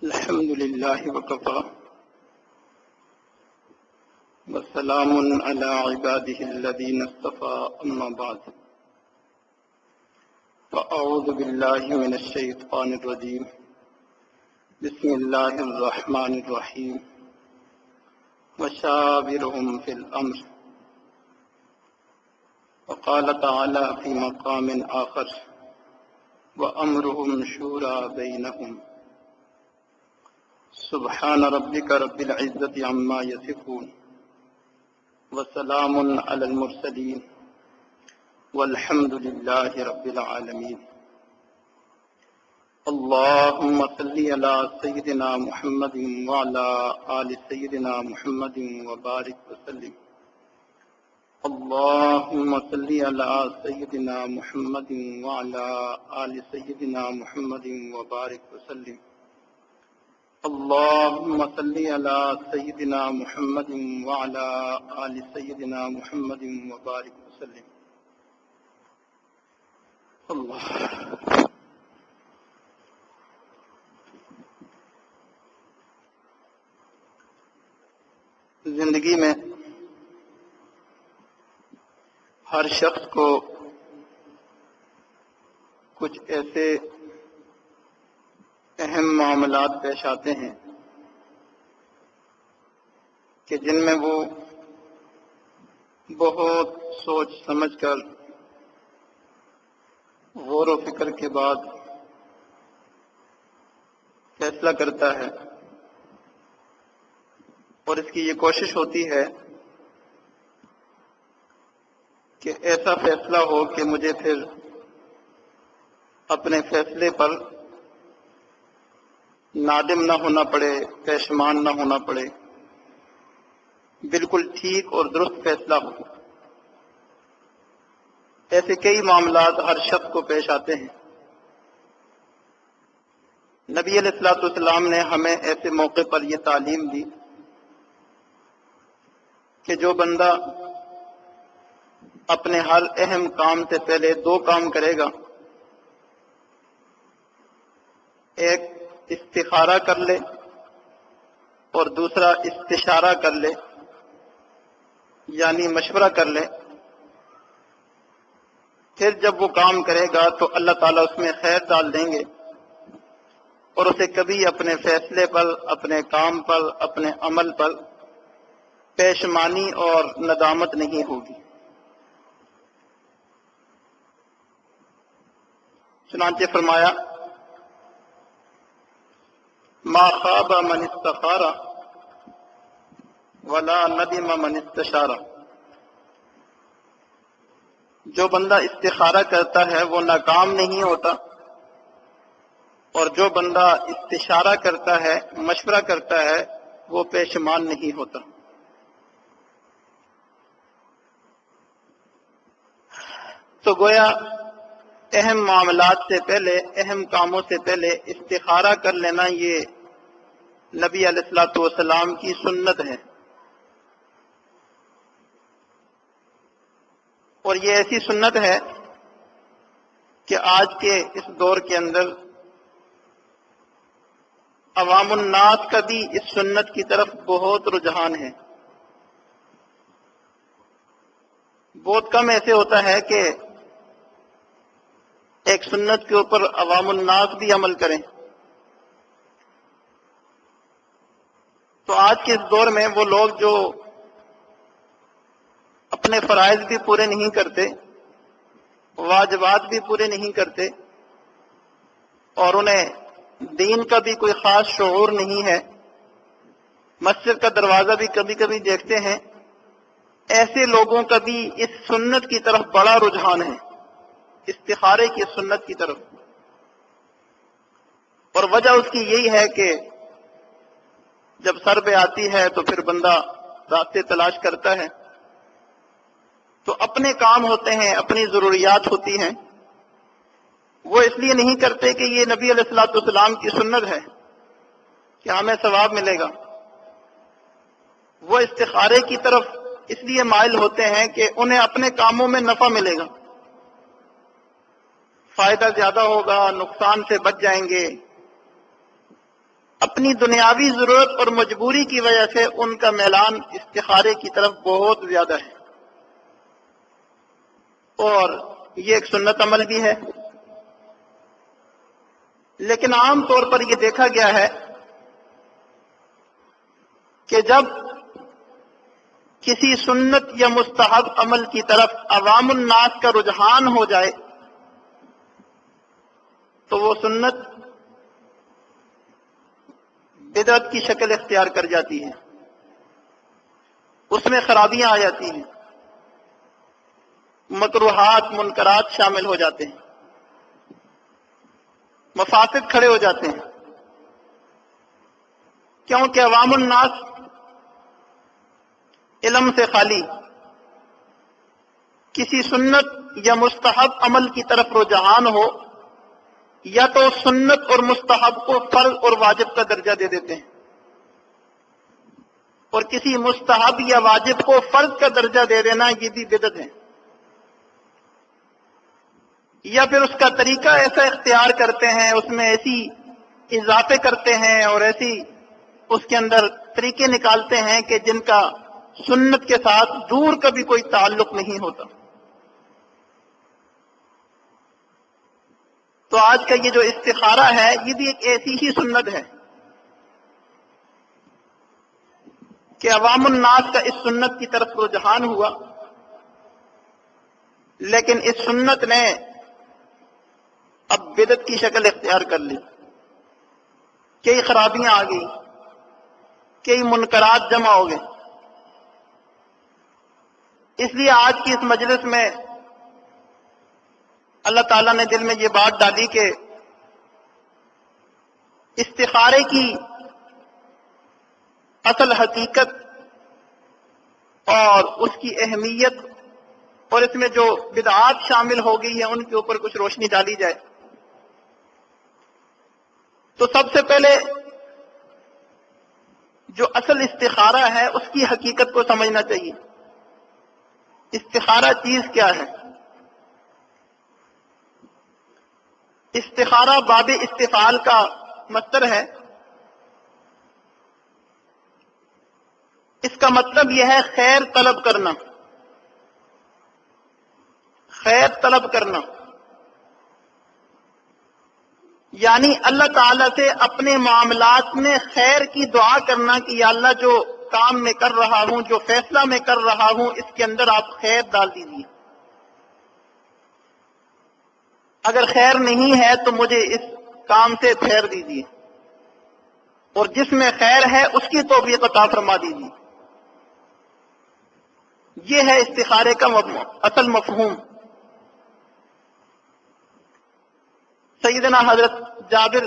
الحمد لله وكفى وسلام على عباده الذين اصطفى أما بعد فأعوذ بالله من الشيطان الرجيم بسم الله الرحمن الرحيم وشاورهم في الأمر. وقال تعالى في مقام آخر وأمرهم شورى بينهم. سبحان ربك رب العزة عما يصفون وسلام على المرسلين والحمد لله رب العالمين. اللهم صل على سيدنا محمد وعلى آل سيدنا محمد وبارك وسلم. اللهم صل على سيدنا محمد وعلى آل سيدنا محمد وبارك وسلم. اللهم صل على سيدنا محمد وعلى آل سيدنا محمد وبارك وسلم. اللہ زندگی میں ہر شخص کو کچھ ایسے اہم معاملات پیش آتے ہیں کہ جن میں وہ بہت سوچ سمجھ کر غور و فکر کے بعد فیصلہ کرتا ہے، اور اس کی یہ کوشش ہوتی ہے کہ ایسا فیصلہ ہو کہ مجھے پھر اپنے فیصلے پر نادم نہ ہونا پڑے، پشیمان نہ ہونا پڑے، بالکل ٹھیک اور درست فیصلہ ہو. ایسے کئی معاملات ہر شخص کو پیش آتے ہیں. نبی علیہ الصلوۃ والسلام نے ہمیں ایسے موقع پر یہ تعلیم دی کہ جو بندہ اپنے ہر اہم کام سے پہلے دو کام کرے گا، ایک استخارہ کر لے اور دوسرا استشارہ کر لے، یعنی مشورہ کر لے. پھر جب وہ کام کرے گا تو اللہ تعالیٰ اس میں خیر ڈال دیں گے، اور اسے کبھی اپنے فیصلے پر، اپنے کام پر، اپنے عمل پر پشیمانی اور ندامت نہیں ہوگی. چنانچہ فرمایا ما خاب من استخار ولا ندم من استشار. جو بندہ استخارہ کرتا ہے وہ ناکام نہیں ہوتا، اور جو بندہ استشارہ کرتا ہے، مشورہ کرتا ہے، وہ پشیمان نہیں ہوتا. تو گویا اہم معاملات سے پہلے، اہم کاموں سے پہلے استخارہ کر لینا یہ نبی علیہ الصلوۃ والسلام کی سنت ہے. اور یہ ایسی سنت ہے کہ آج کے اس دور کے اندر عوام الناس کا بھی اس سنت کی طرف بہت رجحان ہے. بہت کم ایسے ہوتا ہے کہ ایک سنت کے اوپر عوام الناس بھی عمل کریں. تو آج کے اس دور میں وہ لوگ جو اپنے فرائض بھی پورے نہیں کرتے، واجبات بھی پورے نہیں کرتے، اور انہیں دین کا بھی کوئی خاص شعور نہیں ہے، مسجد کا دروازہ بھی کبھی کبھی دیکھتے ہیں، ایسے لوگوں کا بھی اس سنت کی طرف بڑا رجحان ہے، استخارے کی سنت کی طرف. اور وجہ اس کی یہی ہے کہ جب سر پہ آتی ہے تو پھر بندہ راستے تلاش کرتا ہے. تو اپنے کام ہوتے ہیں، اپنی ضروریات ہوتی ہیں، وہ اس لیے نہیں کرتے کہ یہ نبی علیہ الصلوۃ والسلام کی سنت ہے کہ ہمیں ثواب ملے گا. وہ استخارے کی طرف اس لیے مائل ہوتے ہیں کہ انہیں اپنے کاموں میں نفع ملے گا، فائدہ زیادہ ہوگا، نقصان سے بچ جائیں گے، اپنی دنیاوی ضرورت اور مجبوری کی وجہ سے ان کا میلان استخارے کی طرف بہت زیادہ ہے، اور یہ ایک سنت عمل بھی ہے۔ لیکن عام طور پر یہ دیکھا گیا ہے کہ جب کسی سنت یا مستحب عمل کی طرف عوام الناس کا رجحان ہو جائے تو وہ سنت بدعت کی شکل اختیار کر جاتی ہے، اس میں خرابیاں آ جاتی ہیں، مکروہات منکرات شامل ہو جاتے ہیں، مفاسد کھڑے ہو جاتے ہیں، کیونکہ عوام الناس علم سے خالی کسی سنت یا مستحب عمل کی طرف رجحان ہو یا تو سنت اور مستحب کو فرض اور واجب کا درجہ دے دیتے ہیں، اور کسی مستحب یا واجب کو فرض کا درجہ دے دینا یہ بھی بدعت ہے، یا پھر اس کا طریقہ ایسا اختیار کرتے ہیں، اس میں ایسی اضافے کرتے ہیں اور ایسی اس کے اندر طریقے نکالتے ہیں کہ جن کا سنت کے ساتھ دور کا بھی کوئی تعلق نہیں ہوتا۔ تو آج کا یہ جو استخارہ ہے یہ بھی ایک ایسی ہی سنت ہے کہ عوام الناس کا اس سنت کی طرف رجحان ہوا، لیکن اس سنت نے اب بدعت کی شکل اختیار کر لی، کئی خرابیاں آ گئی، کئی منکرات جمع ہو گئے۔ اس لیے آج کی اس مجلس میں اللہ تعالیٰ نے دل میں یہ بات ڈالی کہ استخارے کی اصل حقیقت اور اس کی اہمیت اور اس میں جو بدعات شامل ہو گئی ہیں ان کے اوپر کچھ روشنی ڈالی جائے۔ تو سب سے پہلے جو اصل استخارہ ہے اس کی حقیقت کو سمجھنا چاہیے۔ استخارہ چیز کیا ہے؟ استخارہ باب استفعال کا مصدر ہے، اس کا مطلب یہ ہے خیر طلب کرنا، خیر طلب کرنا، یعنی اللہ تعالیٰ سے اپنے معاملات میں خیر کی دعا کرنا کہ یا اللہ جو کام میں کر رہا ہوں، جو فیصلہ میں کر رہا ہوں، اس کے اندر آپ خیر ڈال دیجیے، اگر خیر نہیں ہے تو مجھے اس کام سے پھیر دیجیے، اور جس میں خیر ہے اس کی توفیق عطا فرما دیجیے۔ یہ ہے استخارے کا اصل مفہوم۔ سیدنا حضرت جابر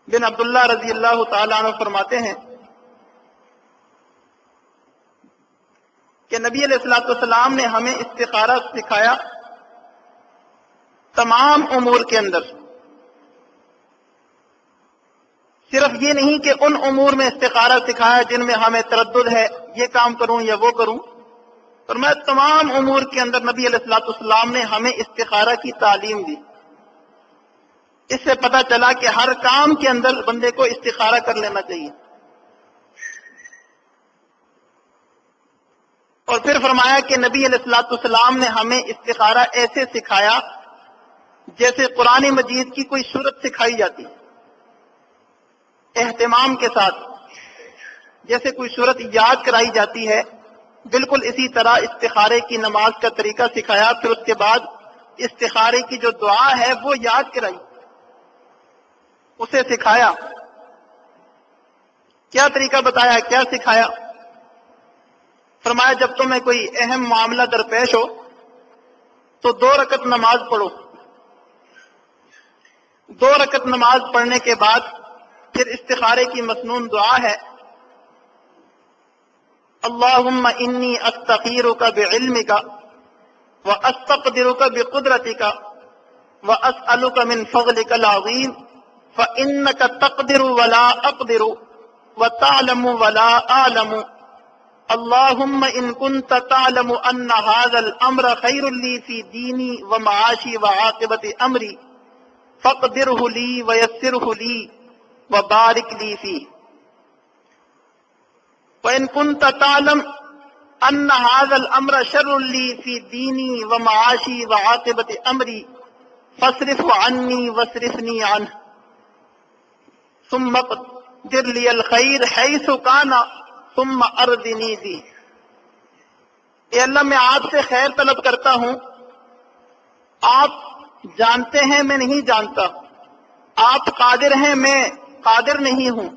بن عبداللہ رضی اللہ تعالیٰ عنہ فرماتے ہیں کہ نبی علیہ الصلوۃ والسلام نے ہمیں استخارہ سکھایا تمام امور کے اندر، صرف یہ نہیں کہ ان امور میں استخارہ سکھایا جن میں ہمیں تردد ہے، یہ کام کروں یا وہ کروں، اور میں تمام امور کے اندر نبی علیہ الصلوۃ والسلام نے ہمیں استخارہ کی تعلیم دی۔ اس سے پتہ چلا کہ ہر کام کے اندر بندے کو استخارہ کر لینا چاہیے۔ اور پھر فرمایا کہ نبی علیہ الصلوۃ والسلام نے ہمیں استخارہ ایسے سکھایا جیسے قرآن مجید کی کوئی صورت سکھائی جاتی، اہتمام کے ساتھ، جیسے کوئی صورت یاد کرائی جاتی ہے، بالکل اسی طرح استخارے کی نماز کا طریقہ سکھایا، پھر اس کے بعد استخارے کی جو دعا ہے وہ یاد کرائی، اسے سکھایا۔ کیا طریقہ بتایا، کیا سکھایا؟ فرمایا جب تمہیں کوئی اہم معاملہ درپیش ہو تو 2 رکعت نماز پڑھو، 2 رکعت نماز پڑھنے کے بعد پھر استخارے کی مسنون دعا ہے، اللہم انی استخیرک بعلمک واستقدرک بقدرتک واسألک من فضلک العظیم فإنک تقدر ولا اقدر وتعلم ولا اعلم اللہم ان کنت تعلم ان هذا الامر خیر لی فی دینی ومعاشی وعاقبت امری فاقدره لی ویسره لی وبارك لي فيه وإن كنت تعلم أن هذا الأمر شر لي في ديني ومعاشي وعاقبة أمري فاصرفه عني واصرفني عنه ثم اقدر لي الخير حيث كان ثم أرضني به. اے اللہ میں آپ سے خیر طلب کرتا ہوں، آپ جانتے ہیں میں نہیں جانتا، آپ قادر ہیں میں قادر نہیں ہوں،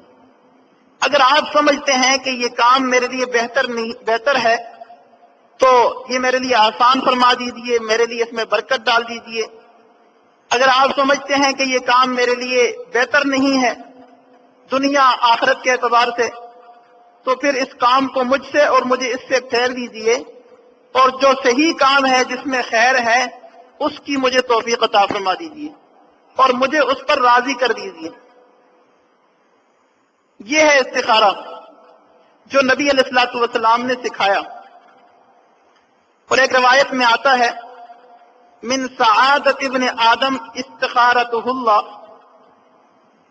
اگر آپ سمجھتے ہیں کہ یہ کام میرے لیے بہتر ہے تو یہ میرے لیے آسان فرما دیجیے، میرے لیے اس میں برکت ڈال دیجیے، اگر آپ سمجھتے ہیں کہ یہ کام میرے لیے بہتر نہیں ہے دنیا آخرت کے اعتبار سے تو پھر اس کام کو مجھ سے اور مجھے اس سے پھیر دیجیے، اور جو صحیح کام ہے جس میں خیر ہے اس کی مجھے توفیق عطا فرما دیجیے اور مجھے اس پر راضی کر دیجیے. یہ ہے استخارہ جو نبی علیہ الصلوۃ والسلام نے سکھایا. اور ایک روایت میں آتا ہے من سعادت ابن آدم استخارتہ اللہ،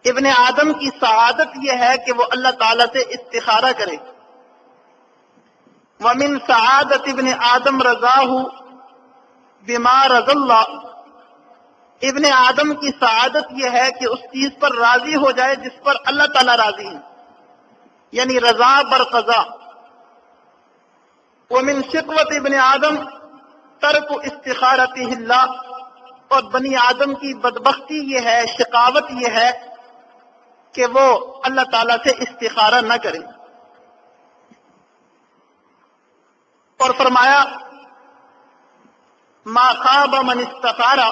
ابن آدم کی سعادت یہ ہے کہ وہ اللہ تعالیٰ سے استخارہ کرے. ومن سعادت ابن آدم رضاہ بما رضی اللہ، ابن آدم کی سعادت یہ ہے کہ اس چیز پر راضی ہو جائے جس پر اللہ تعالیٰ راضی ہے، یعنی رضا بر قضا. ومن شقوت ابن آدم ترک استخارتہ اللہ، اور بنی آدم کی بدبختی یہ ہے، شقاوت یہ ہے کہ وہ اللہ تعالیٰ سے استخارہ نہ کرے. اور فرمایا ما خاب من استخارہ،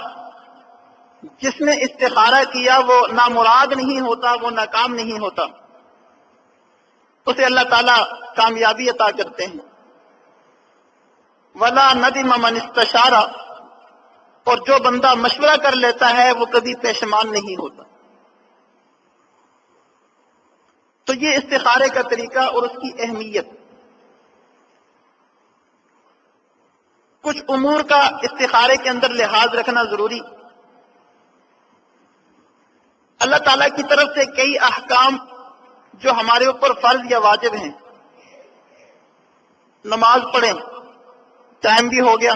جس نے استخارہ کیا وہ نامراد نہیں ہوتا، وہ ناکام نہیں ہوتا، اسے اللہ تعالیٰ کامیابی عطا کرتے ہیں. ولا ندم من استشارہ، اور جو بندہ مشورہ کر لیتا ہے وہ کبھی پشیمان نہیں ہوتا. تو یہ استخارے کا طریقہ اور اس کی اہمیت. کچھ امور کا استخارے کے اندر لحاظ رکھنا ضروری. اللہ تعالیٰ کی طرف سے کئی احکام جو ہمارے اوپر فرض یا واجب ہیں، نماز پڑھیں، ٹائم بھی ہو گیا،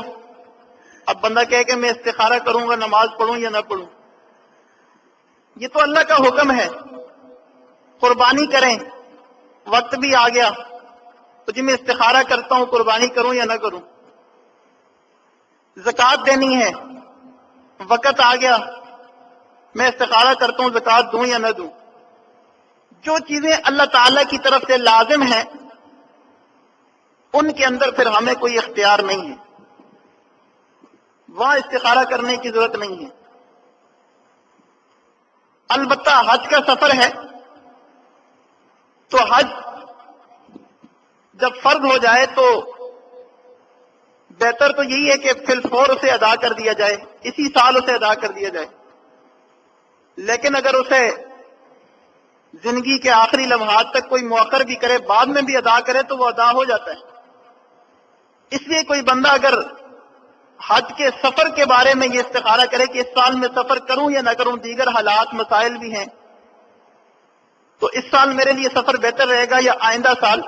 اب بندہ کہے کہ میں استخارہ کروں گا نماز پڑھوں یا نہ پڑھوں، یہ تو اللہ کا حکم ہے. قربانی کریں، وقت بھی آ گیا تو جی میں استخارہ کرتا ہوں قربانی کروں یا نہ کروں. زکوٰۃ دینی ہے، وقت آ گیا میں استخارہ کرتا ہوں زکوٰۃ دوں یا نہ دوں. جو چیزیں اللہ تعالیٰ کی طرف سے لازم ہیں ان کے اندر پھر ہمیں کوئی اختیار نہیں ہے، وہاں استخارہ کرنے کی ضرورت نہیں ہے. البتہ حج کا سفر ہے تو حج جب فرض ہو جائے تو بہتر تو یہی ہے کہ فی الفور اسے ادا کر دیا جائے، اسی سال اسے ادا کر دیا جائے. لیکن اگر اسے زندگی کے آخری لمحات تک کوئی مؤخر بھی کرے، بعد میں بھی ادا کرے تو وہ ادا ہو جاتا ہے. اس لیے کوئی بندہ اگر حج کے سفر کے بارے میں یہ استخارہ کرے کہ اس سال میں سفر کروں یا نہ کروں، دیگر حالات مسائل بھی ہیں، تو اس سال میرے لیے سفر بہتر رہے گا یا آئندہ سال،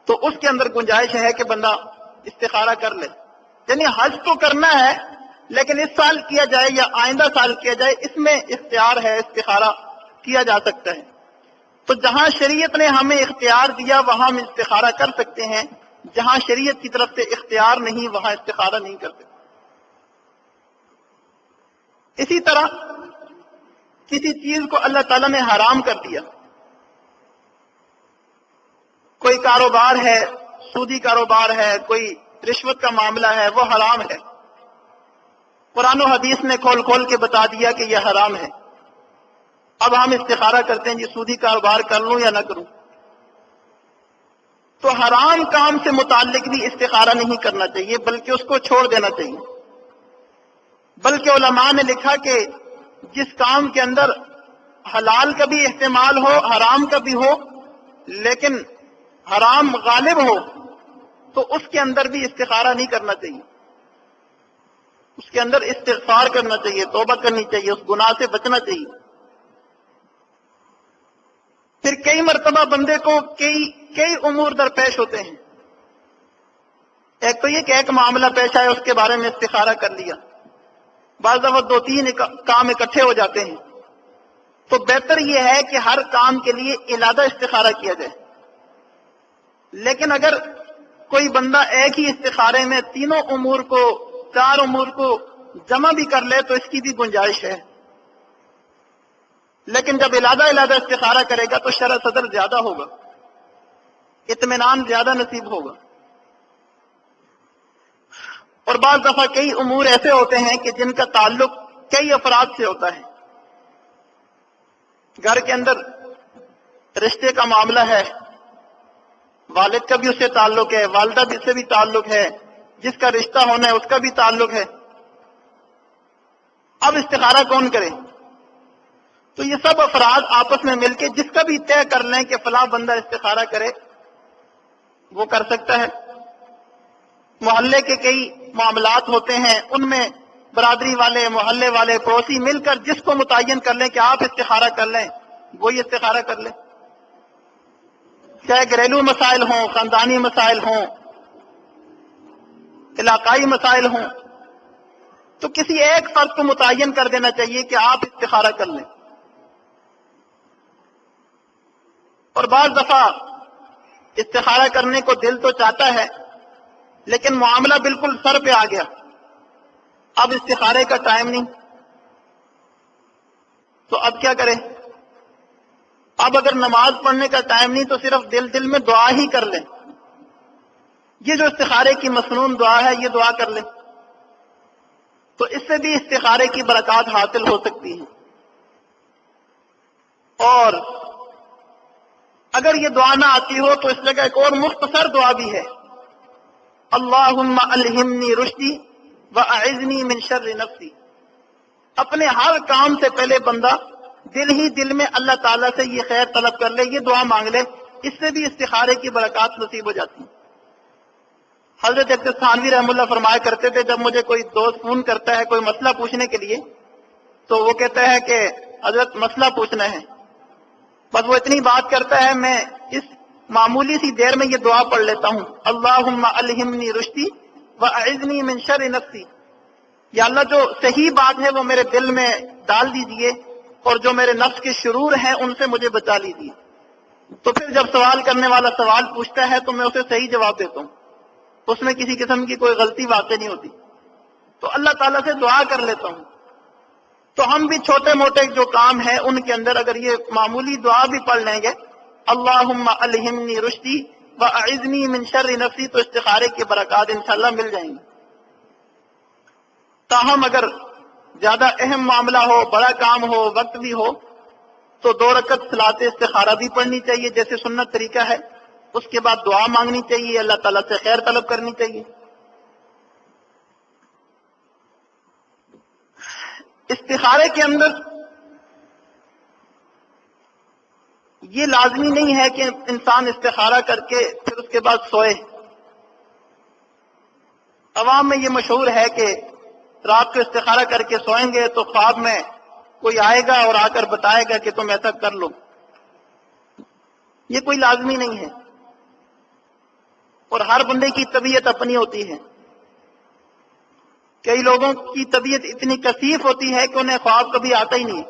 تو اس کے اندر گنجائش ہے کہ بندہ استخارہ کر لے. یعنی حج تو کرنا ہے لیکن اس سال کیا جائے یا آئندہ سال کیا جائے، اس میں اختیار ہے، استخارہ کیا جا سکتا ہے. تو جہاں شریعت نے ہمیں اختیار دیا وہاں ہم استخارہ کر سکتے ہیں، جہاں شریعت کی طرف سے اختیار نہیں وہاں استخارہ نہیں کرتے. اسی طرح کسی چیز کو اللہ تعالیٰ نے حرام کر دیا، کوئی کاروبار ہے، سودی کاروبار ہے، کوئی رشوت کا معاملہ ہے، وہ حرام ہے. قرآن و حدیث نے کھول کھول کے بتا دیا کہ یہ حرام ہے. اب ہم استخارہ کرتے ہیں یہ سودی کاروبار کر لوں یا نہ کروں. تو حرام کام سے متعلق بھی استخارہ نہیں کرنا چاہیے بلکہ اس کو چھوڑ دینا چاہیے. بلکہ علماء نے لکھا کہ جس کام کے اندر حلال کا بھی احتمال ہو، حرام کا بھی ہو، لیکن حرام غالب ہو تو اس کے اندر بھی استخارہ نہیں کرنا چاہیے. اس کے اندر استغفار کرنا چاہیے، توبہ کرنی چاہیے، اس گناہ سے بچنا چاہیے. پھر کئی مرتبہ بندے کو کئی امور درپیش ہوتے ہیں. ایک تو یہ کہ ایک معاملہ پیش آئے، اس کے بارے میں استخارہ کر لیا. بعض دفعہ 2-3 کام اکٹھے ہو جاتے ہیں، تو بہتر یہ ہے کہ ہر کام کے لیے علیحدہ استخارہ کیا جائے. لیکن اگر کوئی بندہ ایک ہی استخارے میں تینوں امور کو، 4 امور کو جمع بھی کر لے تو اس کی بھی گنجائش ہے. لیکن جب علیحدہ استخارہ کرے گا تو شرح صدر زیادہ ہوگا، اطمینان زیادہ نصیب ہوگا. اور بعض دفعہ کئی امور ایسے ہوتے ہیں کہ جن کا تعلق کئی افراد سے ہوتا ہے. گھر کے اندر رشتے کا معاملہ ہے، والد کا بھی اس سے تعلق ہے، والدہ بھی سے بھی تعلق ہے، جس کا رشتہ ہونا ہے اس کا بھی تعلق ہے. اب استخارہ کون کرے؟ تو یہ سب افراد آپس میں مل کے جس کا بھی طے کر لیں کہ فلاں بندہ استخارہ کرے، وہ کر سکتا ہے. محلے کے کئی معاملات ہوتے ہیں، ان میں برادری والے، محلے والے، پڑوسی مل کر جس کو متعین کر لیں کہ آپ استخارہ کر لیں، وہی استخارہ کر لیں. چاہے گھریلو مسائل ہوں، خاندانی مسائل ہوں، علاقائی مسائل ہوں، تو کسی ایک فرد کو متعین کر دینا چاہیے کہ آپ استخارہ کر لیں. اور بعض دفعہ استخارہ کرنے کو دل تو چاہتا ہے، لیکن معاملہ بالکل سر پہ آ گیا، اب استخارے کا ٹائم نہیں، تو اب کیا کریں؟ اب اگر نماز پڑھنے کا ٹائم نہیں تو صرف دل میں دعا ہی کر لیں. یہ جو استخارے کی مسنون دعا ہے، یہ دعا کر لیں تو اس سے بھی استخارے کی برکات حاصل ہو سکتی ہیں. اور اگر یہ دعا نہ آتی ہو تو اس جگہ ایک اور مختصر دعا بھی ہے، اللہم الہمنی رشدی واعذنی من شر نفسی. اپنے ہر کام سے پہلے بندہ دل میں اللہ تعالیٰ سے یہ خیر طلب کر لے، یہ دعا مانگ لے، اس سے بھی استخارے کی برکات نصیب ہو جاتی ہیں. حضرت اقتصاد تھانوی رحم اللہ فرمایا کرتے تھے، جب مجھے کوئی دوست فون کرتا ہے کوئی مسئلہ پوچھنے کے لیے، تو وہ کہتا ہے کہ حضرت مسئلہ پوچھنا ہے، بس وہ اتنی بات کرتا ہے، میں اس معمولی سی دیر میں یہ دعا پڑھ لیتا ہوں، اللہم الہمنی رشدی واعذنی من شر نفسی. یا اللہ جو صحیح بات ہے وہ میرے دل میں ڈال دیجئے، اور جو میرے نفس کے شرور ہیں ان سے مجھے بچا لیجیے. تو پھر جب سوال کرنے والا سوال پوچھتا ہے تو میں اسے صحیح جواب دیتا ہوں، اس میں کسی قسم کی کوئی غلطی واقع نہیں ہوتی، تو اللہ تعالیٰ سے دعا کر لیتا ہوں. تو ہم بھی چھوٹے موٹے جو کام ہیں ان کے اندر اگر یہ معمولی دعا بھی پڑھ لیں گے، اللہم الہمنی رشدی واعذنی من شر نفسی، تو استخارے کی برکات انشاءاللہ مل جائیں گی. تاہم اگر زیادہ اہم معاملہ ہو، بڑا کام ہو، وقت بھی ہو، تو 2 رکعت صلاۃ استخارہ بھی پڑھنی چاہیے جیسے سنت طریقہ ہے. اس کے بعد دعا مانگنی چاہیے، اللہ تعالیٰ سے خیر طلب کرنی چاہیے. استخارے کے اندر یہ لازمی نہیں ہے کہ انسان استخارہ کر کے پھر اس کے بعد سوئے. عوام میں یہ مشہور ہے کہ رات کو استخارہ کر کے سوئیں گے تو خواب میں کوئی آئے گا اور آ کر بتائے گا کہ تم ایسا کر لو. یہ کوئی لازمی نہیں ہے، اور ہر بندے کی طبیعت اپنی ہوتی ہے. کئی لوگوں کی طبیعت اتنی کثیف ہوتی ہے کہ انہیں خواب کبھی آتا ہی نہیں،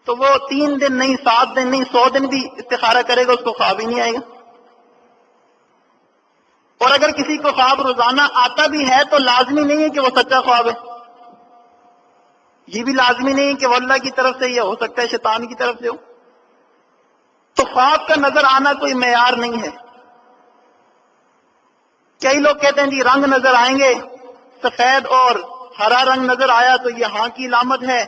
تو وہ 3 دن نہیں، 7 دن نہیں، 100 دن بھی استخارہ کرے گا اس کو خواب ہی نہیں آئے گا. اور اگر کسی کو خواب روزانہ آتا بھی ہے تو لازمی نہیں ہے کہ وہ سچا خواب ہے، یہ بھی لازمی نہیں ہے کہ وہ اللہ کی طرف سے، یہ ہو سکتا ہے شیطان کی طرف سے ہو. تو خواب کا نظر آنا کوئی معیار نہیں ہے. کئی لوگ کہتے ہیں جی رنگ نظر آئیں گے، سفید اور ہرا رنگ نظر آیا تو یہ ہاں کی علامت ہے،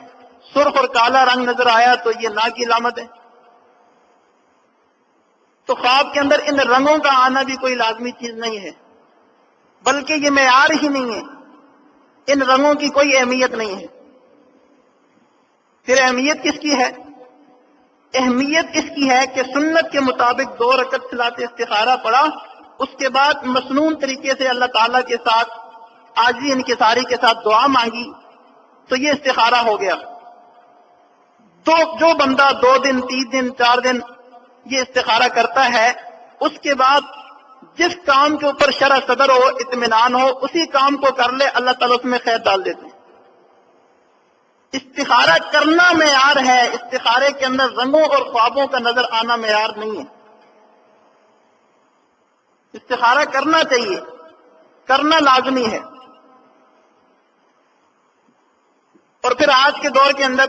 سرخ اور کالا رنگ نظر آیا تو یہ نہ کی علامت ہے. تو خواب کے اندر ان رنگوں کا آنا بھی کوئی لازمی چیز نہیں ہے، بلکہ یہ معیار ہی نہیں ہے، ان رنگوں کی کوئی اہمیت نہیں ہے. پھر اہمیت کس کی ہے؟ اہمیت اس کی ہے کہ سنت کے مطابق 2 رکعت صلاۃ استخارہ پڑھا، اس کے بعد مسنون طریقے سے اللہ تعالیٰ کے ساتھ عاجزی انکساری کے ساتھ دعا مانگی، تو یہ استخارہ ہو گیا. تو جو بندہ 2 دن 3 دن 4 دن یہ استخارہ کرتا ہے، اس کے بعد جس کام کے اوپر شرع صدر ہو، اطمینان ہو، اسی کام کو کر لے، اللہ تعالیٰ اس میں خیر ڈال دیتے ہیں۔ استخارہ کرنا معیار ہے، استخارے کے اندر رنگوں اور خوابوں کا نظر آنا معیار نہیں ہے۔ استخارہ کرنا چاہیے، کرنا لازمی ہے۔ اور پھر آج کے دور کے اندر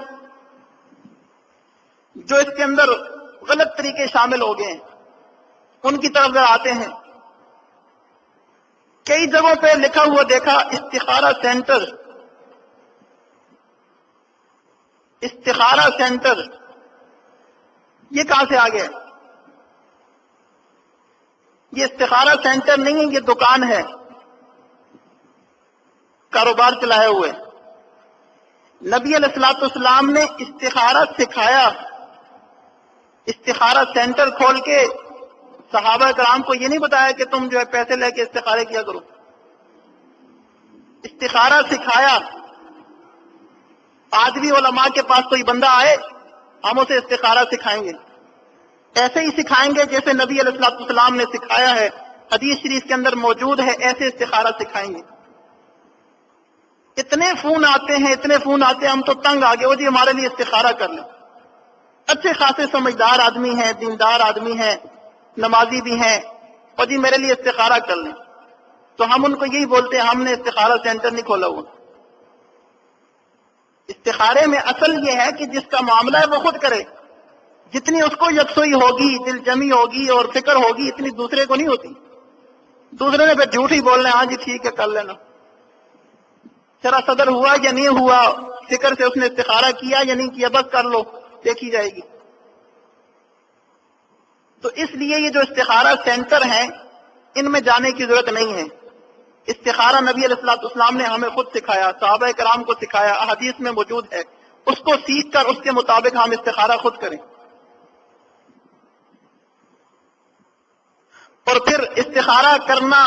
جو اس کے اندر غلط طریقے شامل ہو گئے ہیں، ان کی طرف ذرا آتے ہیں۔ کئی جگہوں پہ لکھا ہوا دیکھا استخارہ سینٹر، استخارہ سینٹر، یہ کہاں سے آ گیا؟ یہ استخارہ سینٹر نہیں ہے، یہ دکان ہے، کاروبار چلائے ہوئے۔ نبی علیہ الصلوۃ والسلام نے استخارہ سکھایا، استخارہ سینٹر کھول کے صحابہ کرام کو یہ نہیں بتایا کہ تم جو ہے پیسے لے کے استخارے کیا کرو، استخارہ سکھایا۔ آج بھی علماء کے پاس کوئی بندہ آئے، ہم اسے استخارہ سکھائیں گے، ایسے ہی سکھائیں گے جیسے نبی علیہ الصلوۃ والسلام نے سکھایا ہے، حدیث شریف کے اندر موجود ہے، ایسے استخارہ سکھائیں گے۔ اتنے فون آتے ہیں، اتنے فون آتے ہیں، ہم تو تنگ آ گئے، وہ جی ہمارے لیے استخارہ کر لیں۔ اچھے خاصے سمجھدار آدمی ہیں، دیندار آدمی ہیں، نمازی بھی ہیں، اور جی میرے لیے استخارہ کر لیں۔ تو ہم ان کو یہی بولتے ہیں، ہم نے استخارہ سینٹر نہیں کھولا ہوا۔ استخارے میں اصل یہ ہے کہ جس کا معاملہ ہے وہ خود کرے، جتنی اس کو یکسوئی ہوگی، دل جمی ہوگی اور فکر ہوگی، اتنی دوسرے کو نہیں ہوتی۔ دوسرے نے پھر جھوٹ ہی بولنا، ہاں جی ٹھیک ہے کر لینا، شرع صدر ہوا یا نہیں ہوا، فکر سے اس نے استخارہ کیا یا نہیں کیا، بس کر لو، دیکھی جائے گی۔ تو اس لیے یہ جو استخارہ سینٹر ہیں، ان میں جانے کی ضرورت نہیں ہے۔ استخارہ نبی علیہ الصلوۃ والسلام نے ہمیں خود سکھایا، صحابہ کرام کو سکھایا، احادیث میں موجود ہے، اس کو سیکھ کر اس کے مطابق ہم استخارہ خود کریں۔ اور پھر استخارہ کرنا،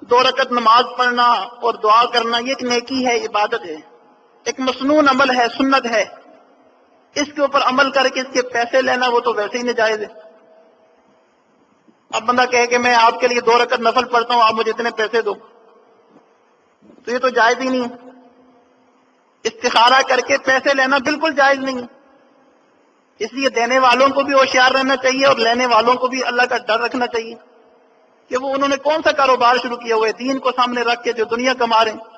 2 رکعت نماز پڑھنا اور دعا کرنا، یہ ایک نیکی ہے، عبادت ہے، ایک مسنون عمل ہے، سنت ہے۔ اس کے اوپر عمل کر کے اس کے پیسے لینا وہ تو ویسے ہی ناجائز ہے۔ اب بندہ کہے کہ میں آپ کے لیے 2 رکعت نفل پڑھتا ہوں، آپ مجھے اتنے پیسے دو، تو یہ تو جائز ہی نہیں ہے۔ استخارہ کر کے پیسے لینا بالکل جائز نہیں ہے۔ اس لیے دینے والوں کو بھی ہوشیار رہنا چاہیے اور لینے والوں کو بھی اللہ کا ڈر رکھنا چاہیے کہ وہ انہوں نے کون سا کاروبار شروع کیا ہوا ہے، دین کو سامنے رکھ کے جو دنیا کما رہے ہیں۔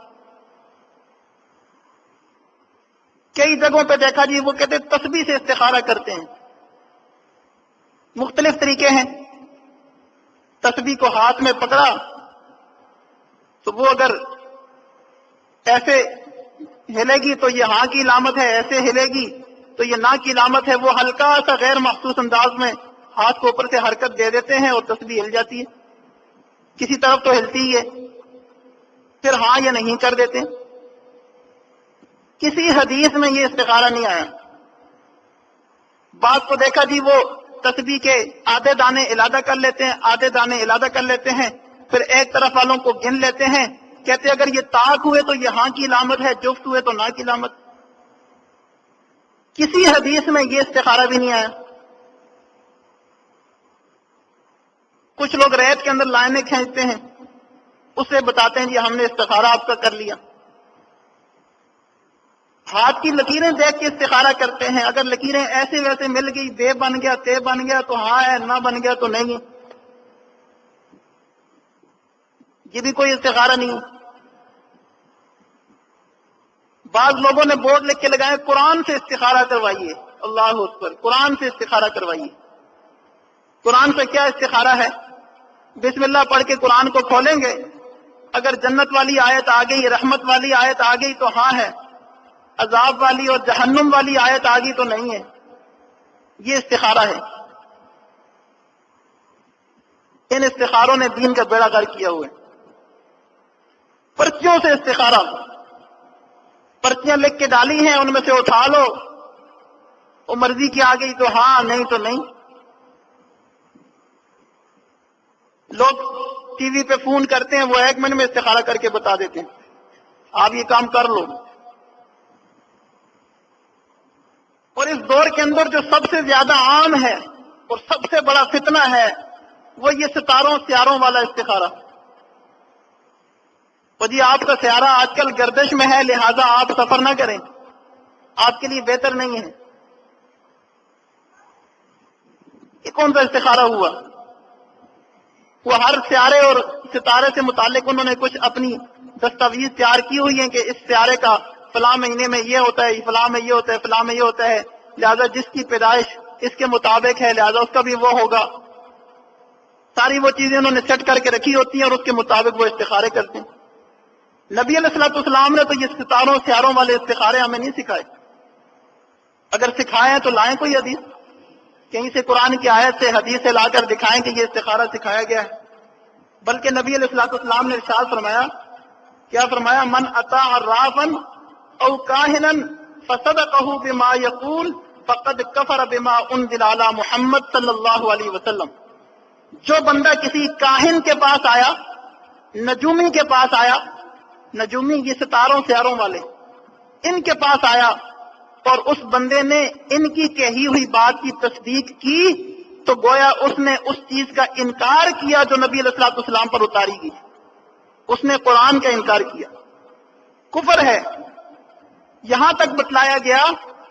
کئی جگہوں پہ دیکھا جی وہ کہتے ہیں تسبیح سے استخارہ کرتے ہیں، مختلف طریقے ہیں۔ تسبیح کو ہاتھ میں پکڑا تو وہ اگر ایسے ہلے گی تو یہ ہاں کی علامت ہے، ایسے ہلے گی تو یہ نہ کی علامت ہے۔ وہ ہلکا سا غیر مخصوص انداز میں ہاتھ کو اوپر سے حرکت دے دیتے ہیں اور تسبیح ہل جاتی ہے، کسی طرف تو ہلتی ہی ہے، پھر ہاں یا نہیں کر دیتے ہیں۔ کسی حدیث میں یہ استخارہ نہیں آیا۔ بعض کو دیکھا جی وہ تسبیح کے آدھے دانے علادہ کر لیتے ہیں، آدھے دانے علادہ کر لیتے ہیں، پھر ایک طرف والوں کو گن لیتے ہیں، کہتے ہیں اگر یہ طاق ہوئے تو یہ ہاں کی علامت ہے، جفت ہوئے تو نہ کی علامت۔ کسی حدیث میں یہ استخارہ بھی نہیں آیا۔ کچھ لوگ ریت کے اندر لائنیں کھینچتے ہیں، اس سے بتاتے ہیں جی ہم نے استخارہ آپ کا کر لیا۔ ہاتھ کی لکیریں دیکھ کے استخارہ کرتے ہیں، اگر لکیریں ایسے ویسے مل گئی، بے بن گیا تے بن گیا تو ہاں ہے، نہ بن گیا تو نہیں، یہ بھی کوئی استخارہ نہیں۔ بعض لوگوں نے بورڈ لکھ کے لگائے قرآن سے استخارہ کروائیے، اللہ اکبر، قرآن سے استخارہ کروائیے۔ قرآن سے کیا استخارہ ہے؟ بسم اللہ پڑھ کے قرآن کو کھولیں گے، اگر جنت والی آیت آ گئی، رحمت والی آیت آ گئی تو ہاں ہے، عذاب والی اور جہنم والی آیت آ گئی تو نہیں ہے۔ یہ استخارہ ہے۔ ان استخاروں نے دین کا بیڑا غرق کیا ہوا ہے۔ پرچیوں سے استخارہ، پرچیاں لکھ کے ڈالی ہیں، ان میں سے اٹھا لو، وہ مرضی کی آ گئی تو ہاں، نہیں تو نہیں۔ لوگ ٹی وی پہ فون کرتے ہیں، وہ 1 منٹ میں استخارہ کر کے بتا دیتے ہیں آپ یہ کام کر لو۔ وہ اور اس دور کے اندر جو سب سے زیادہ عام ہے اور سب سے بڑا فتنہ ہے وہ یہ ستاروں سیاروں والا استخارہ. تو جی آپ کا سیارہ آج کل گردش میں ہے لہذا آپ سفر نہ کریں، آپ کے لیے بہتر نہیں ہے. یہ کون سا استخارہ ہوا؟ وہ ہر سیارے اور ستارے سے متعلق انہوں نے کچھ اپنی دستاویز تیار کی ہوئی ہیں کہ اس سیارے کا فلاں مہینے میں یہ ہوتا ہے، فلاں میں یہ ہوتا ہے، فلاں میں یہ ہوتا ہے، لہذا جس کی پیدائش اس کے مطابق ہے لہذا اس کا بھی وہ ہوگا. ساری وہ چیزیں انہوں نے سیٹ کر کے رکھی ہوتی ہیں اور اس کے مطابق وہ استخارے کرتے ہیں. نبی علیہ الصلوۃ والسلام نے تو یہ ستاروں سیاروں والے استخارے ہمیں نہیں سکھائے. اگر سکھائے ہیں تو لائیں کوئی حدیث، کہیں سے قرآن کی آیت سے حدیث سے لا کر دکھائیں کہ یہ استخارہ سکھایا گیا ہے. بلکہ نبی علیہ الصلوۃ والسلام نے ارشاد فرمایا، کیا فرمایا؟ من اطاع عرافا او کاہنا فصدقه بما یقول فقد کفر بما انزل علی محمد صلی اللہ علیہ وسلم. جو بندہ کسی کاہن کے پاس آیا، نجومی کے پاس آیا، نجومی یہ ستاروں سیاروں والے، ان کے پاس آیا اور اس بندے نے ان کی کہی ہوئی بات کی تصدیق کی تو گویا اس نے اس چیز کا انکار کیا جو نبی علیہ الصلوۃ والسلام پر اتاری گئی. اس نے قرآن کا انکار کیا، کفر ہے. یہاں تک بتلایا گیا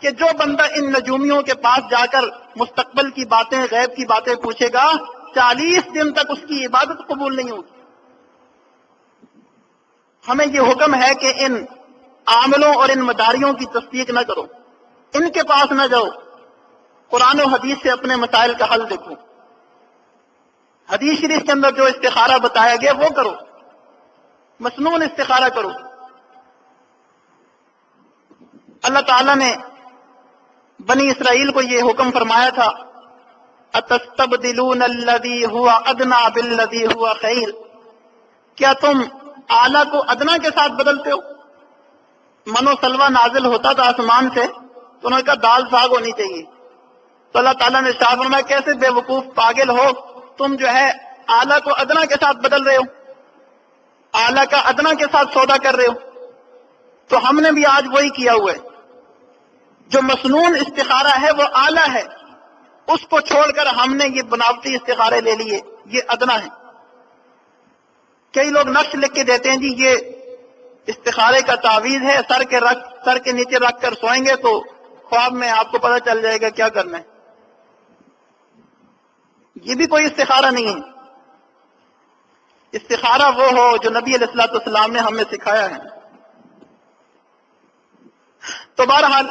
کہ جو بندہ ان نجومیوں کے پاس جا کر مستقبل کی باتیں، غیب کی باتیں پوچھے گا، 40 دن تک اس کی عبادت قبول نہیں ہوگی. ہمیں یہ حکم ہے کہ ان عاملوں اور ان مداریوں کی تصدیق نہ کرو، ان کے پاس نہ جاؤ، قرآن و حدیث سے اپنے مسائل کا حل دیکھو. حدیث شریف کے اندر جو استخارہ بتایا گیا وہ کرو، مسنون استخارہ کرو. اللہ تعالیٰ نے بنی اسرائیل کو یہ حکم فرمایا تھا، اتستبدلون الذی هو ادنی بالذی هو خیر. کیا تم اعلیٰ کو ادنا کے ساتھ بدلتے ہو؟ منو سلوہ نازل ہوتا تھا آسمان سے تو انہوں نے کہا دال ساگ ہونی چاہیے. تو اللہ تعالیٰ نے ارشاد فرمایا کیسے بے وقوف پاگل ہو تم، جو ہے اعلیٰ کو ادنا کے ساتھ بدل رہے ہو، اعلیٰ کا ادنا کے ساتھ سودا کر رہے ہو. تو ہم نے بھی آج وہی کیا ہوا ہے. جو مسنون استخارہ ہے وہ اعلیٰ ہے، اس کو چھوڑ کر ہم نے یہ بناوٹی استخارے لے لیے، یہ ادنا ہے. کئی لوگ نقش لکھ کے دیتے ہیں جی یہ استخارے کا تعویذ ہے، سر کے نیچے رکھ کر سوئیں گے تو خواب میں آپ کو پتہ چل جائے گا کیا کرنا ہے. یہ بھی کوئی استخارہ نہیں ہے. استخارہ وہ ہو جو نبی علیہ الصلوۃ والسلام نے ہمیں سکھایا ہے. تو بہرحال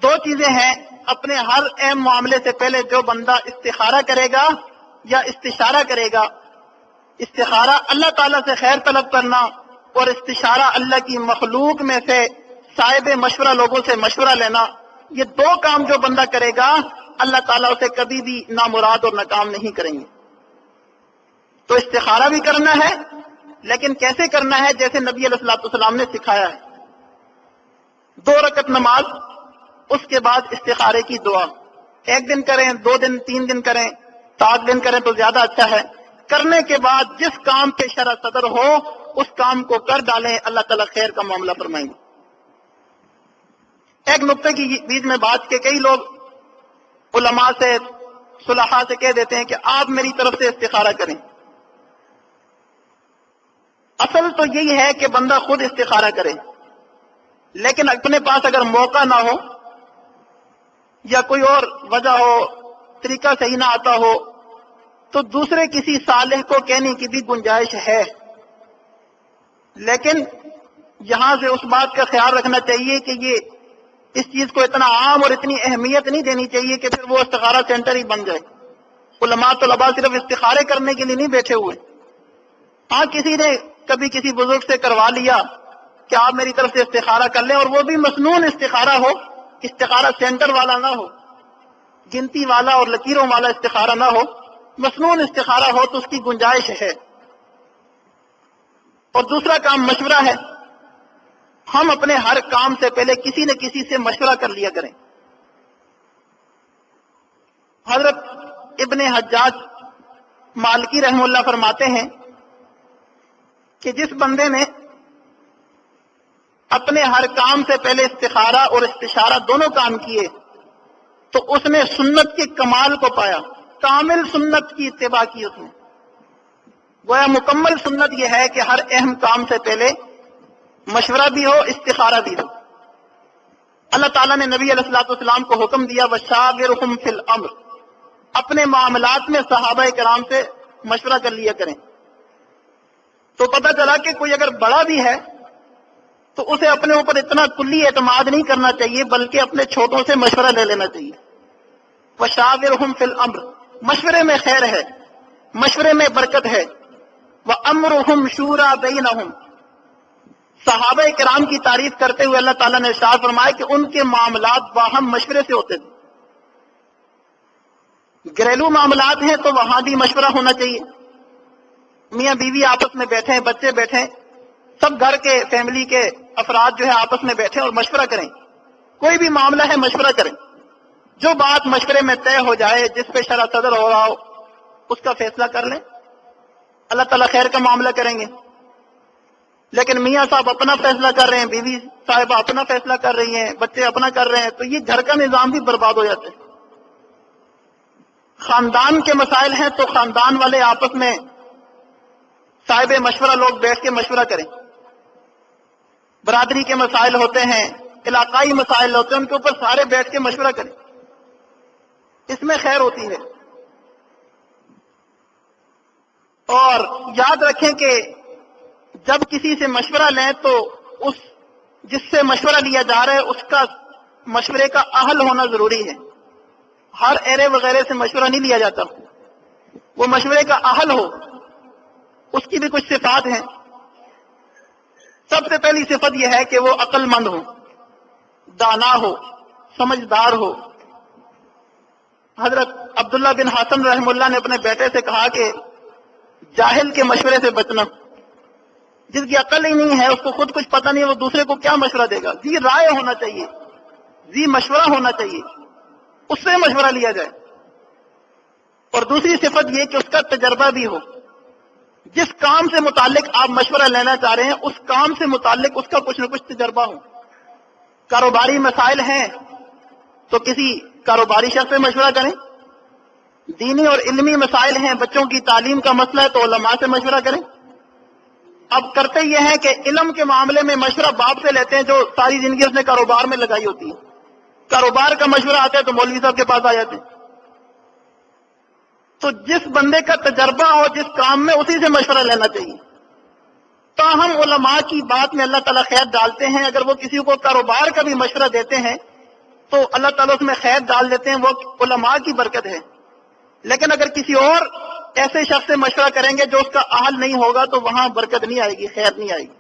دو چیزیں ہیں، اپنے ہر اہم معاملے سے پہلے جو بندہ استخارہ کرے گا یا استشارہ کرے گا، استخارہ اللہ تعالیٰ سے خیر طلب کرنا اور استشارہ اللہ کی مخلوق میں سے صاحب مشورہ لوگوں سے مشورہ لینا، یہ دو کام جو بندہ کرے گا اللہ تعالیٰ اسے کبھی بھی نامراد اور ناکام نہیں کریں گے. تو استخارہ بھی کرنا ہے، لیکن کیسے کرنا ہے؟ جیسے نبی علیہ الصلوۃ والسلام نے سکھایا ہے. 2 رکعت نماز، اس کے بعد استخارے کی دعا. 1 دن کریں، 2 دن، 3 دن کریں، 7 دن کریں تو زیادہ اچھا ہے. کرنے کے بعد جس کام کے شرع صدر ہو اس کام کو کر ڈالیں، اللہ تعالیٰ خیر کا معاملہ فرمائیں گے. ایک نقطے کی بیچ میں بات کہ کئی لوگ علماء سے، صلحاء سے کہہ دیتے ہیں کہ آپ میری طرف سے استخارہ کریں. اصل تو یہی ہے کہ بندہ خود استخارہ کرے، لیکن اپنے پاس اگر موقع نہ ہو یا کوئی اور وجہ ہو، طریقہ صحیح نہ آتا ہو، تو دوسرے کسی صالح کو کہنے کی بھی گنجائش ہے. لیکن یہاں سے اس بات کا خیال رکھنا چاہیے کہ یہ اس چیز کو اتنا عام اور اتنی اہمیت نہیں دینی چاہیے کہ پھر وہ استخارہ سینٹر ہی بن جائے. علماء طلباء صرف استخارے کرنے کے لیے نہیں بیٹھے ہوئے. ہاں کسی نے کبھی کسی بزرگ سے کروا لیا کہ آپ میری طرف سے استخارہ کر لیں، اور وہ بھی مسنون استخارہ ہو، استخارہ سینٹر والا نہ ہو، گنتی والا اور لکیروں والا استخارہ نہ ہو، مسنون استخارہ ہو تو اس کی گنجائش ہے. اور دوسرا کام مشورہ ہے. ہم اپنے ہر کام سے پہلے کسی نہ کسی سے مشورہ کر لیا کریں. حضرت ابن حجاج مالکی رحمہ اللہ فرماتے ہیں کہ جس بندے نے اپنے ہر کام سے پہلے استخارہ اور استشارہ دونوں کام کیے تو اس نے سنت کے کمال کو پایا، کامل سنت کی اتباع کی اس نے۔ گویا مکمل سنت یہ ہے کہ ہر اہم کام سے پہلے مشورہ بھی ہو، استخارہ بھی ہو۔ اللہ تعالیٰ نے نبی علیہ الصلوۃ والسلام کو حکم دیا وَشَاوِرْهُمْ فِي الْأَمْرِ، اپنے معاملات میں صحابہ کرام سے مشورہ کر لیا کریں۔ تو پتہ چلا کہ کوئی اگر بڑا بھی ہے تو اسے اپنے اوپر اتنا کلی اعتماد نہیں کرنا چاہیے، بلکہ اپنے چھوٹوں سے مشورہ لے لینا چاہیے۔ وَشَاوِرْهُمْ فِي الْأَمْرِ، مشورے میں خیر ہے، مشورے میں برکت ہے۔ وَأَمْرُهُمْ شُورَىٰ بَيْنَهُمْ، صحابہ کرام کی تعریف کرتے ہوئے اللہ تعالیٰ نے ارشاد فرمایا کہ ان کے معاملات باہم مشورے سے ہوتے تھے۔ گھریلو معاملات ہیں تو وہاں بھی مشورہ ہونا چاہیے، میاں بیوی آپس میں بیٹھیں، بچے بیٹھیں، سب گھر کے فیملی کے افراد جو ہے آپس میں بیٹھیں اور مشورہ کریں۔ کوئی بھی معاملہ ہے مشورہ کریں، جو بات مشورے میں طے ہو جائے، جس پہ شرع صدر ہو رہا ہو، اس کا فیصلہ کر لیں، اللہ تعالیٰ خیر کا معاملہ کریں گے۔ لیکن میاں صاحب اپنا فیصلہ کر رہے ہیں، بیوی صاحبہ اپنا فیصلہ کر رہی ہیں، بچے اپنا کر رہے ہیں، تو یہ گھر کا نظام بھی برباد ہو جاتا ہے۔ خاندان کے مسائل ہیں تو خاندان والے آپس میں صاحب مشورہ لوگ بیٹھ کے مشورہ کریں۔ برادری کے مسائل ہوتے ہیں، علاقائی مسائل ہوتے ہیں، ان کے اوپر سارے بیٹھ کے مشورہ کریں، اس میں خیر ہوتی ہے۔ اور یاد رکھیں کہ جب کسی سے مشورہ لیں تو اس جس سے مشورہ لیا جا رہا ہے اس کا مشورے کا اہل ہونا ضروری ہے۔ ہر ایرے وغیرہ سے مشورہ نہیں لیا جاتا، وہ مشورے کا اہل ہو، اس کی بھی کچھ صفات ہیں۔ سب سے پہلی صفت یہ ہے کہ وہ عقل مند ہو، دانا ہو، سمجھدار ہو۔ حضرت عبداللہ بن حسن رحمہ اللہ نے اپنے بیٹے سے کہا کہ جاہل کے مشورے سے بچنا، جس کی عقل ہی نہیں ہے، اس کو خود کچھ پتہ نہیں ہے، وہ دوسرے کو کیا مشورہ دے گا۔ ذی رائے ہونا چاہیے، ذی مشورہ ہونا چاہیے، اس سے مشورہ لیا جائے۔ اور دوسری صفت یہ کہ اس کا تجربہ بھی ہو، جس کام سے متعلق آپ مشورہ لینا چاہ رہے ہیں اس کام سے متعلق اس کا کچھ نہ کچھ تجربہ ہو۔ کاروباری مسائل ہیں تو کسی کاروباری شخص سے مشورہ کریں، دینی اور علمی مسائل ہیں، بچوں کی تعلیم کا مسئلہ ہے تو علماء سے مشورہ کریں۔ اب کرتے یہ ہیں کہ علم کے معاملے میں مشورہ باپ سے لیتے ہیں جو ساری زندگی اس نے کاروبار میں لگائی ہوتی ہے، کاروبار کا مشورہ آتا ہے تو مولوی صاحب کے پاس آ جاتے ہیں۔ تو جس بندے کا تجربہ ہو جس کام میں، اسی سے مشورہ لینا چاہیے۔ تاہم علماء کی بات میں اللہ تعالیٰ خیر ڈالتے ہیں، اگر وہ کسی کو کاروبار کا بھی مشورہ دیتے ہیں تو اللہ تعالیٰ اس میں خیر ڈال دیتے ہیں، وہ علماء کی برکت ہے۔ لیکن اگر کسی اور ایسے شخص سے مشورہ کریں گے جو اس کا اہل نہیں ہوگا تو وہاں برکت نہیں آئے گی، خیر نہیں آئے گی۔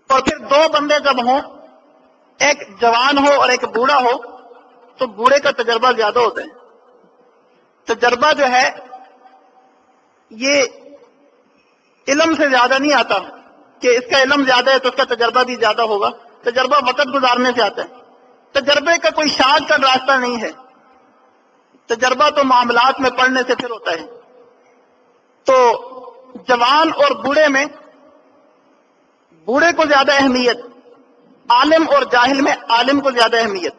اور پھر دو بندے جب ہوں، ایک جوان ہو اور ایک بوڑھا ہو، تو بوڑھے کا تجربہ زیادہ ہوتا ہے۔ تجربہ جو ہے یہ علم سے زیادہ نہیں آتا کہ اس کا علم زیادہ ہے تو اس کا تجربہ بھی زیادہ ہوگا، تجربہ وقت گزارنے سے آتا ہے۔ تجربے کا کوئی شارٹ کٹ راستہ نہیں ہے، تجربہ تو معاملات میں پڑھنے سے پھر ہوتا ہے۔ تو جوان اور بوڑھے میں بوڑھے کو زیادہ اہمیت، عالم اور جاہل میں عالم کو زیادہ اہمیت،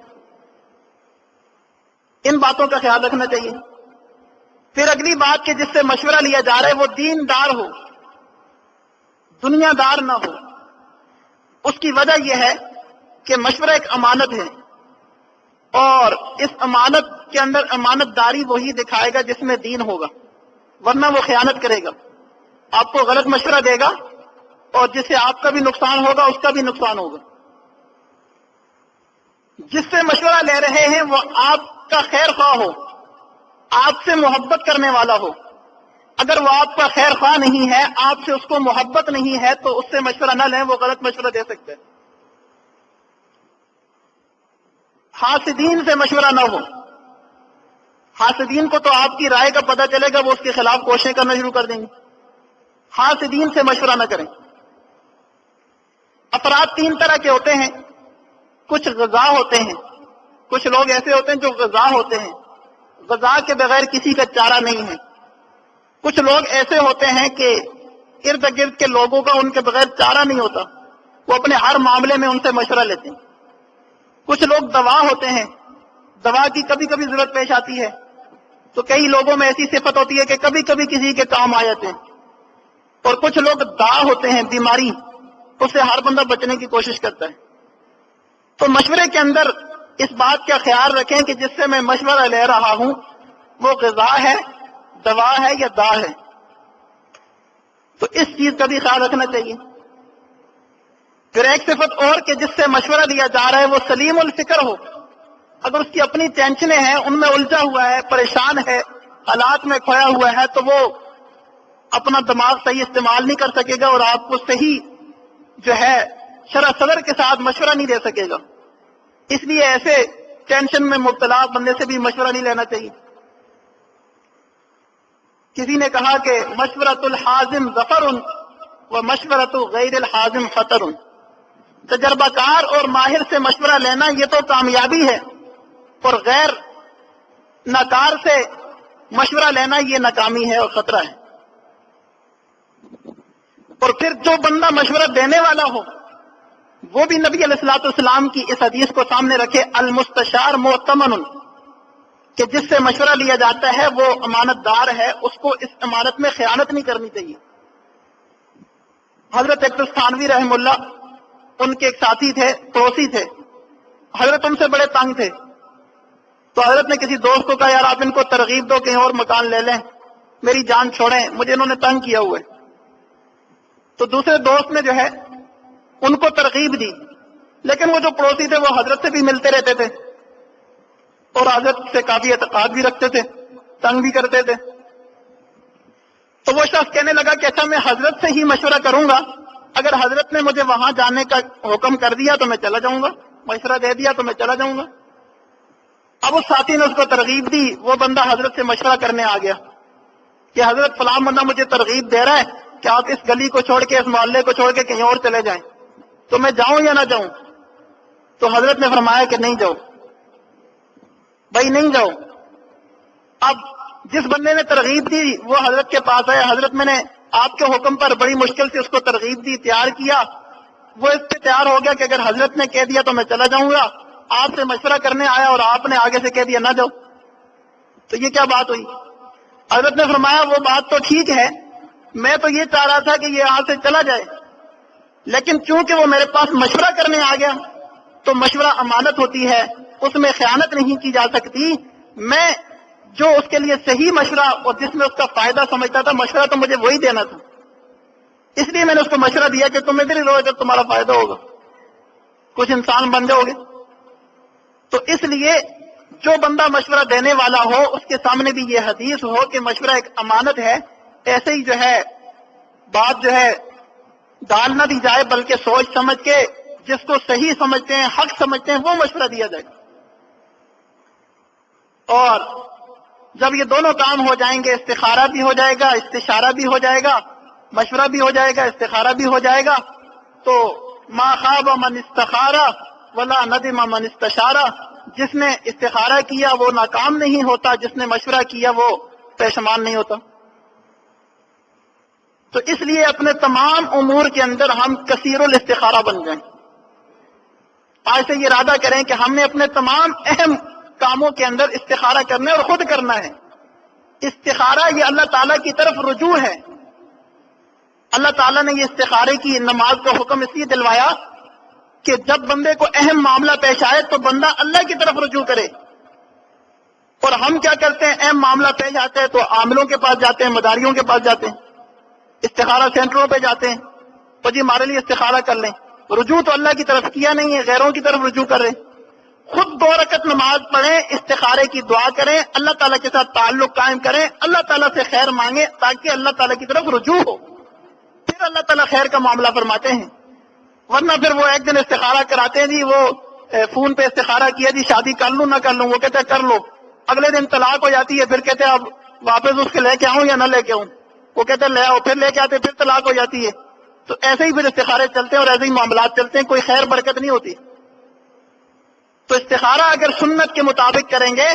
ان باتوں کا خیال رکھنا چاہیے۔ پھر اگلی بات کہ جس سے مشورہ لیا جا رہا ہے وہ دیندار ہو، دنیا دار نہ ہو۔ اس کی وجہ یہ ہے کہ مشورہ ایک امانت ہے، اور اس امانت کے اندر امانت داری وہی دکھائے گا جس میں دین ہوگا، ورنہ وہ خیانت کرے گا، آپ کو غلط مشورہ دے گا اور جس سے آپ کا بھی نقصان ہوگا اس کا بھی نقصان ہوگا۔ جس سے مشورہ لے رہے ہیں وہ آپ کا خیر خواہ ہو، آپ سے محبت کرنے والا ہو۔ اگر وہ آپ کا خیر خواہ نہیں ہے، آپ سے اس کو محبت نہیں ہے، تو اس سے مشورہ نہ لیں، وہ غلط مشورہ دے سکتے ہیں۔ حاسدین سے مشورہ نہ ہو، حاسدین کو تو آپ کی رائے کا پتہ چلے گا، وہ اس کے خلاف کوششیں کرنا شروع کر دیں گے۔ حاسدین سے مشورہ نہ کریں۔ افراد تین طرح کے ہوتے ہیں، کچھ غذا ہوتے ہیں، کچھ لوگ ایسے ہوتے ہیں جو غذا ہوتے ہیں، غذا کے بغیر کسی کا چارہ نہیں ہے۔ کچھ لوگ ایسے ہوتے ہیں کہ ارد گرد کے لوگوں کا ان کے بغیر چارہ نہیں ہوتا، وہ اپنے ہر معاملے میں ان سے مشورہ لیتے ہیں۔ کچھ لوگ دوا ہوتے ہیں، دوا کی کبھی کبھی ضرورت پیش آتی ہے، تو کئی لوگوں میں ایسی صفت ہوتی ہے کہ کبھی کبھی کسی کے کام آ جاتے ہیں، اور کچھ لوگ داء ہوتے ہیں، بیماری، اس سے ہر بندہ بچنے کی کوشش کرتا ہے۔ تو مشورے کے اندر اس بات کا خیال رکھیں کہ جس سے میں مشورہ لے رہا ہوں وہ غذا ہے، دوا ہے یا داء ہے، تو اس چیز کا بھی خیال رکھنا چاہیے۔ پھر ایک صفت اور کہ جس سے مشورہ دیا جا رہا ہے وہ سلیم الفکر ہو۔ اگر اس کی اپنی ٹینشنیں ہیں، ان میں الجھا ہوا ہے، پریشان ہے، حالات میں کھویا ہوا ہے، تو وہ اپنا دماغ صحیح استعمال نہیں کر سکے گا اور آپ کو صحیح جو ہے شرح صدر کے ساتھ مشورہ نہیں دے سکے گا۔ اس لیے ایسے ٹینشن میں مبتلا بندے سے بھی مشورہ نہیں لینا چاہیے۔ کسی نے کہا کہ مشورۃ الحازم ظفر و مشورۃ غیر الحازم خطر۔ تجربہ کار اور ماہر سے مشورہ لینا یہ تو کامیابی ہے، اور غیر ناکار سے مشورہ لینا یہ ناکامی ہے اور خطرہ ہے۔ اور پھر جو بندہ مشورہ دینے والا ہو وہ بھی نبی علیہ الصلوۃ والسلام کی اس حدیث کو سامنے رکھے، المستشار مؤتمن، کہ جس سے مشورہ لیا جاتا ہے وہ امانت دار ہے، اس کو اس امانت میں خیانت نہیں کرنی چاہیے۔ حضرت اقتص تھانوی رحم اللہ، ان کے ایک ساتھی تھے، پڑوسی تھے، حضرت ان سے بڑے تنگ تھے، تو حضرت نے کسی دوست کو کہا یار آپ ان کو ترغیب دو، کہیں اور مکان لے لیں، میری جان چھوڑیں، مجھے انہوں نے تنگ کیا ہوا ہے۔ تو دوسرے دوست نے جو ہے ان کو ترغیب دی، لیکن وہ جو پڑوسی تھے وہ حضرت سے بھی ملتے رہتے تھے اور حضرت سے کافی اعتقاد بھی رکھتے تھے، تنگ بھی کرتے تھے۔ تو وہ شخص کہنے لگا کہ اچھا میں حضرت سے ہی مشورہ کروں گا، اگر حضرت نے مجھے وہاں جانے کا حکم کر دیا تو میں چلا جاؤں گا، مشورہ دے دیا تو میں چلا جاؤں گا۔ اب اس ساتھی نے اس کو ترغیب دی، وہ بندہ حضرت سے مشورہ کرنے آ گیا کہ حضرت فلاں بندہ مجھے ترغیب دے رہا ہے کہ آپ اس گلی کو چھوڑ کے، اس محلے کو چھوڑ کے کہیں اور چلے جائیں، تو میں جاؤں یا نہ جاؤں؟ تو حضرت نے فرمایا کہ نہیں جاؤ بھائی، نہیں جاؤ۔ اب جس بندے نے ترغیب دی وہ حضرت کے پاس آیا، حضرت میں نے آپ کے حکم پر بڑی مشکل سے اس کو ترغیب دی، تیار کیا، وہ اس پہ تیار ہو گیا کہ اگر حضرت نے کہہ دیا تو میں چلا جاؤں گا، آپ سے مشورہ کرنے آیا اور آپ نے آگے سے کہہ دیا نہ جاؤ، تو یہ کیا بات ہوئی؟ حضرت نے فرمایا وہ بات تو ٹھیک ہے، میں تو یہ چاہ رہا تھا کہ یہ یہاں سے چلا جائے، لیکن چونکہ وہ میرے پاس مشورہ کرنے آ گیا تو مشورہ امانت ہوتی ہے، اس میں خیانت نہیں کی جا سکتی۔ میں جو اس کے لیے صحیح مشورہ اور جس میں اس کا فائدہ سمجھتا تھا، مشورہ تو مجھے وہی دینا تھا، اس لیے میں نے اس کو مشورہ دیا کہ تم ادھر ہی رہو، جب تمہارا فائدہ ہوگا، کچھ انسان بن جاؤ گے۔ تو اس لیے جو بندہ مشورہ دینے والا ہو اس کے سامنے بھی یہ حدیث ہو کہ مشورہ ایک امانت ہے، ایسے ہی جو ہے بات جو ہے ڈال نہ دی جائے، بلکہ سوچ سمجھ کے جس کو صحیح سمجھتے ہیں، حق سمجھتے ہیں، وہ مشورہ دیا جائے۔ اور جب یہ دونوں کام ہو جائیں گے، استخارہ بھی ہو جائے گا، استشارہ بھی ہو جائے گا، مشورہ بھی ہو جائے گا، استخارہ بھی ہو جائے گا، تو ما خاب من استخارہ ولا ندم من استشارہ، جس نے استخارہ کیا وہ ناکام نہیں ہوتا، جس نے مشورہ کیا وہ پشیمان نہیں ہوتا۔ تو اس لیے اپنے تمام امور کے اندر ہم کثیر الاستخارہ بن جائیں۔ آج سے یہ ارادہ کریں کہ ہم نے اپنے تمام اہم کاموں کے اندر استخارہ کرنا ہے اور خود کرنا ہے۔ استخارہ یہ اللہ تعالیٰ کی طرف رجوع ہے۔ اللہ تعالیٰ نے یہ استخارے کی نماز کا حکم اس لیے دلوایا کہ جب بندے کو اہم معاملہ پیش آئے تو بندہ اللہ کی طرف رجوع کرے۔ اور ہم کیا کرتے ہیں، اہم معاملہ پیش آتے ہیں تو عاملوں کے پاس جاتے ہیں، مداریوں کے پاس جاتے ہیں، استخارہ سینٹروں پہ جاتے ہیں، تو جی ہمارے لیے استخارہ کر لیں۔ رجوع تو اللہ کی طرف کیا نہیں ہے، غیروں کی طرف رجوع کر رہے ہیں۔ خود 2 رکعت نماز پڑھیں، استخارے کی دعا کریں، اللہ تعالیٰ کے ساتھ تعلق قائم کریں، اللہ تعالیٰ سے خیر مانگیں تاکہ اللہ تعالیٰ کی طرف رجوع ہو، پھر اللہ تعالیٰ خیر کا معاملہ فرماتے ہیں۔ ورنہ پھر وہ ایک دن استخارہ کراتے ہیں، جی وہ فون پہ استخارہ کیا، جی شادی کر لوں نہ کر لوں، وہ کہتے ہیں کر لو، اگلے دن طلاق ہو جاتی ہے، پھر کہتے ہیں اب واپس اس کے لے کے آؤں یا نہ لے کے آؤں، وہ کہتے ہیں لے آؤ، پھر لے کے آتے، پھر طلاق ہو جاتی ہے۔ تو ایسے ہی پھر استخارے چلتے ہیں اور ایسے ہی معاملات چلتے ہیں، کوئی خیر برکت نہیں ہوتی۔ تو استخارہ اگر سنت کے مطابق کریں گے،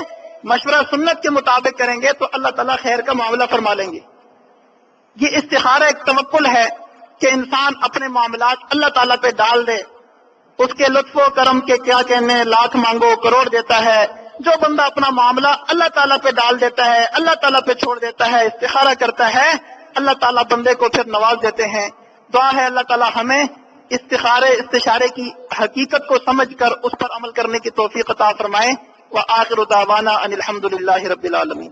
مشورہ سنت کے مطابق کریں گے تو اللہ تعالیٰ خیر کا معاملہ فرما لیں گے۔ یہ استخارہ ایک توکل ہے کہ انسان اپنے معاملات اللہ تعالیٰ پہ ڈال دے، اس کے لطف و کرم کے کیا کہنے، لاکھ مانگو کروڑ دیتا ہے۔ جو بندہ اپنا معاملہ اللہ تعالیٰ پہ ڈال دیتا ہے، اللہ تعالیٰ پہ چھوڑ دیتا ہے، استخارہ کرتا ہے، اللہ تعالیٰ بندے کو پھر نواز دیتے ہیں۔ دعا ہے اللہ تعالیٰ ہمیں استشارے کی حقیقت کو سمجھ کر اس پر عمل کرنے کی توفیق عطا فرمائے۔ وآخر دعوانا ان الحمد للہ رب العالمین۔